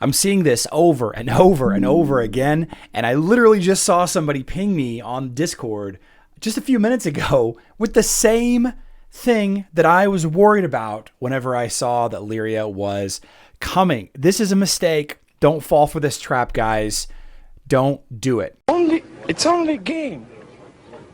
I'm seeing this over and over and over again, and I literally just saw somebody ping me on Discord just a few minutes ago with the same thing that I was worried about whenever I saw that Liria was coming. This is a mistake. Don't fall for this trap, guys. Don't do it. It's only a game.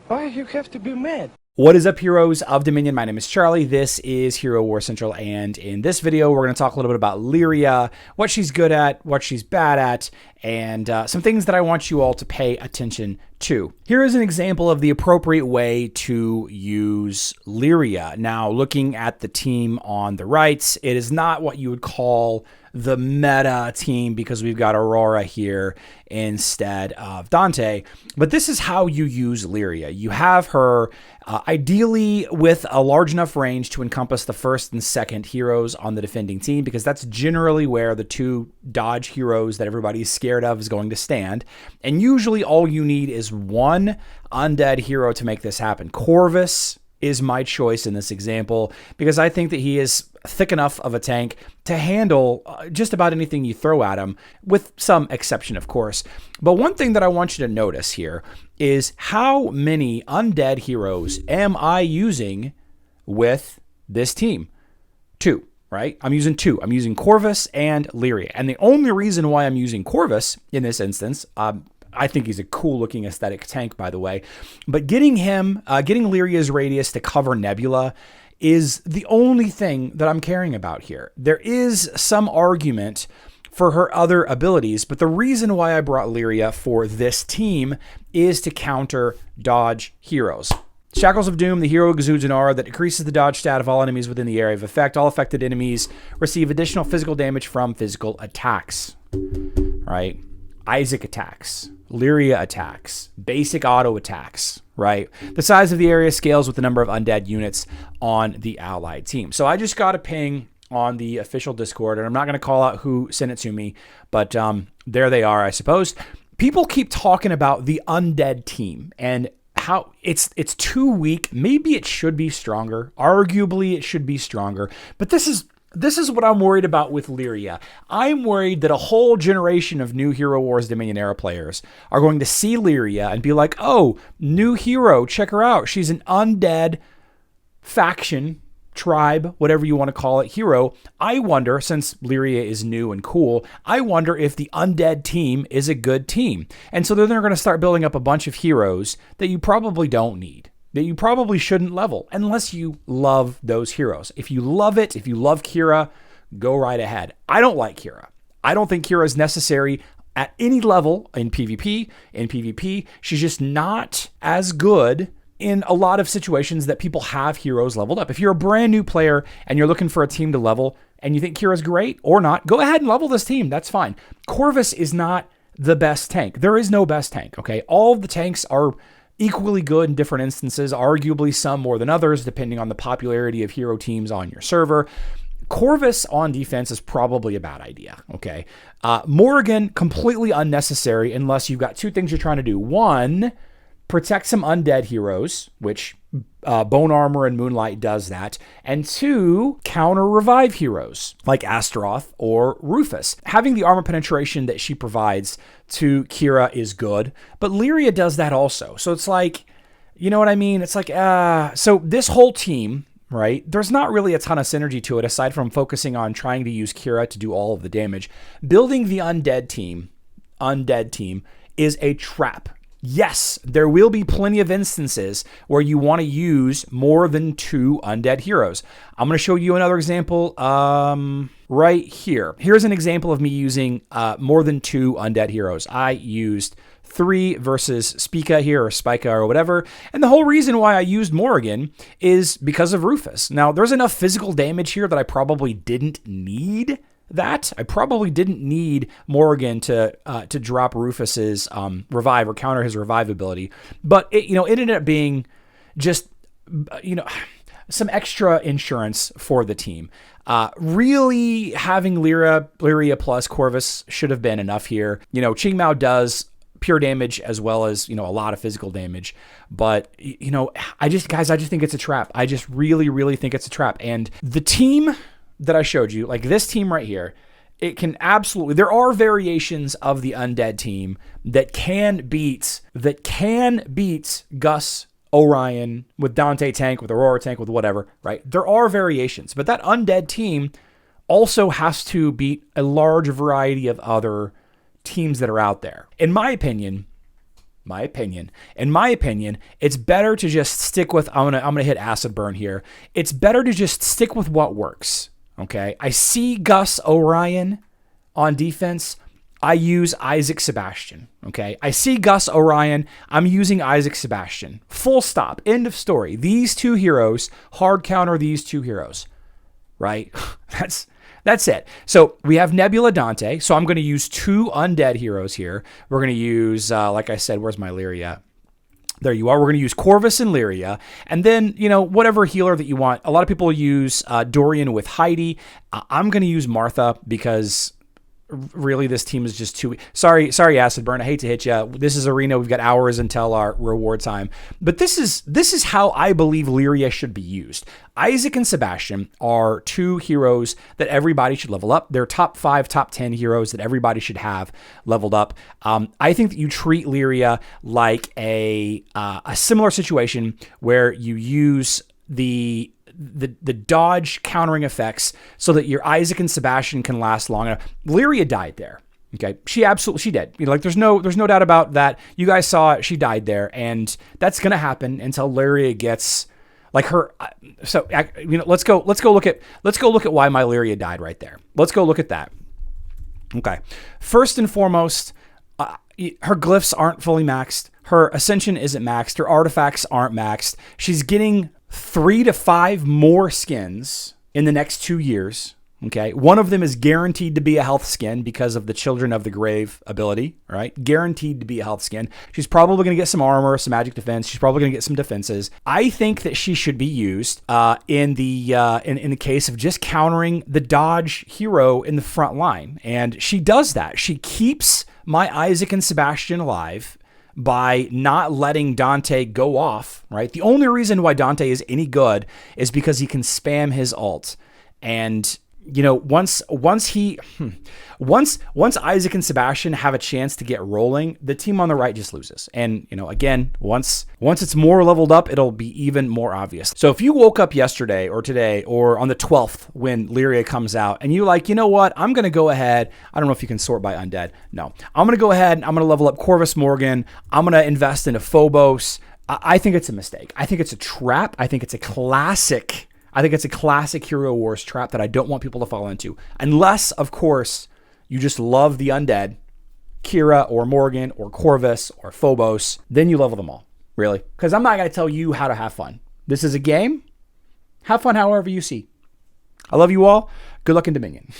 Why you have to be mad? What is up, heroes of Dominion? My name is Charlie. This is Hero War Central, and in this video, we're going to talk a little bit about Liria, what she's good at, what she's bad at, and some things that I want you all to pay attention to. Here is an example of the appropriate way to use Liria. Now, looking at the team on the right, it is not what you would call the meta team because we've got Aurora here instead of Dante. But this is how you use Liria. You have her ideally with a large enough range to encompass the first and second heroes on the defending team, because that's generally where the two dodge heroes that everybody's scared of is going to stand. And usually all you need is one undead hero to make this happen. Corvus is my choice in this example because I think that he is thick enough of a tank to handle just about anything you throw at him, with some exception, of course. But one thing that I want you to notice here is how many undead heroes am I using with this team? Two, right? I'm using two. I'm using Corvus and Liria. And the only reason why I'm using Corvus in this instance, I think he's a cool looking aesthetic tank, by the way, but getting Liria's radius to cover Nebula is the only thing that I'm caring about here. There is some argument for her other abilities, but the reason why I brought Liria for this team is to counter dodge heroes. Shackles of Doom, the hero exudes an aura that decreases the dodge stat of all enemies within the area of effect. All affected enemies receive additional physical damage from physical attacks, right? Isaac attacks, Liria attacks, basic auto attacks, right? The size of the area scales with the number of undead units on the allied team. So I just got a ping on the official Discord, and I'm not going to call out who sent it to me, but there they are, I suppose. People keep talking about the undead team and how it's too weak. Maybe it should be stronger. Arguably, it should be stronger. But this is what I'm worried about with Liria. I'm worried that a whole generation of new Hero Wars Dominion era players are going to see Liria and be like, oh, new hero, check her out. She's an undead faction, tribe, whatever you want to call it, hero. I wonder, since Liria is new and cool, I wonder if the undead team is a good team. And so then they're going to start building up a bunch of heroes that you probably don't need, that you probably shouldn't level unless you love those heroes. If you love it, if you love Kira, go right ahead. I don't like Kira. I don't think Kira is necessary at any level in PvP. In PvP, she's just not as good in a lot of situations that people have heroes leveled up. If you're a brand new player and you're looking for a team to level and you think Kira's great or not, go ahead and level this team. That's fine. Corvus is not the best tank. There is no best tank, okay? All of the tanks are equally good in different instances, arguably some more than others, depending on the popularity of hero teams on your server. Corvus on defense is probably a bad idea, okay? Morrigan, completely unnecessary unless you've got two things you're trying to do. One, protect some undead heroes, which Bone Armor and Moonlight does that. And two, counter revive heroes like Astaroth or Rufus. Having the armor penetration that she provides to Kira is good, but Liria does that also. So it's like, you know what I mean? It's like, so this whole team, right? There's not really a ton of synergy to it aside from focusing on trying to use Kira to do all of the damage. Building the undead team is a trap. Yes, there will be plenty of instances where you want to use more than two undead heroes. I'm going to show you another example right here. Here's an example of me using more than two undead heroes. I used 3 versus Spica here, or Spica or whatever. And the whole reason why I used Morrigan is because of Rufus. Now, there's enough physical damage here that I probably didn't need that. I probably didn't need Morrigan to drop Rufus's revive or counter his revive ability, but it ended up being just some extra insurance for the team. Really having Liria plus Corvus should have been enough here. Qingmao does pure damage as well as, a lot of physical damage, but I just think it's a trap. I just really, really think it's a trap. And the team that I showed you, like this team right here, It can absolutely, there are variations of the undead team that can beat Gus, Orion, with Dante tank, with Aurora tank, with whatever, right? There are variations, but that undead team also has to beat a large variety of other teams that are out there. In my opinion, it's better to just stick with, I'm gonna hit acid burn here. It's better to just stick with what works. Okay. I see Gus Orion on defense. I use Isaac Sebastian. Okay. I see Gus Orion. I'm using Isaac Sebastian. Full stop. End of story. These two heroes hard counter these two heroes. Right? That's it. So we have Nebula Dante. So I'm going to use two undead heroes here. We're going to use, like I said, where's my Liria? There you are. We're going to use Corvus and Liria. And then, whatever healer that you want. A lot of people use Dorian with Heidi. I'm going to use Martha because really this team is just too... Sorry, Acid Burn. I hate to hit you. This is Arena. We've got hours until our reward time. But this is how I believe Liria should be used. Isaac and Sebastian are two heroes that everybody should level up. They're top 5, top 10 heroes that everybody should have leveled up. I think that you treat Liria like a similar situation where you use the dodge countering effects so that your Isaac and Sebastian can last long enough. Liria died there. Okay. She did. There's no doubt about that. You guys saw it. She died there, and that's going to happen until Liria gets like her. So, let's go look at why my Liria died right there. Let's go look at that. Okay. First and foremost, her glyphs aren't fully maxed. Her ascension isn't maxed. Her artifacts aren't maxed. She's getting 3 to 5 more skins in the next 2 years. Okay. One of them is guaranteed to be a health skin because of the Children of the Grave ability, right? Guaranteed to be a health skin. She's probably going to get some armor, some magic defense. She's probably going to get some defenses. I think that she should be used in the case of just countering the dodge hero in the front line. And she does that. She keeps my Isaac and Sebastian alive by not letting Dante go off, right? The only reason why Dante is any good is because he can spam his ult. And, once Isaac and Sebastian have a chance to get rolling, the team on the right just loses. And, again, once it's more leveled up, it'll be even more obvious. So if you woke up yesterday or today or on the 12th when Liria comes out and you're like, you know what, I'm going to go ahead. I don't know if you can sort by undead. No, I'm going to go ahead and I'm going to level up Corvus Morgan. I'm going to invest into Phobos. I think it's a mistake. I think it's a trap. I think it's a classic Hero Wars trap that I don't want people to fall into. Unless, of course, you just love the undead, Kira or Morgan or Corvus or Phobos, then you level them all, really. Because I'm not going to tell you how to have fun. This is a game. Have fun however you see. I love you all. Good luck in Dominion.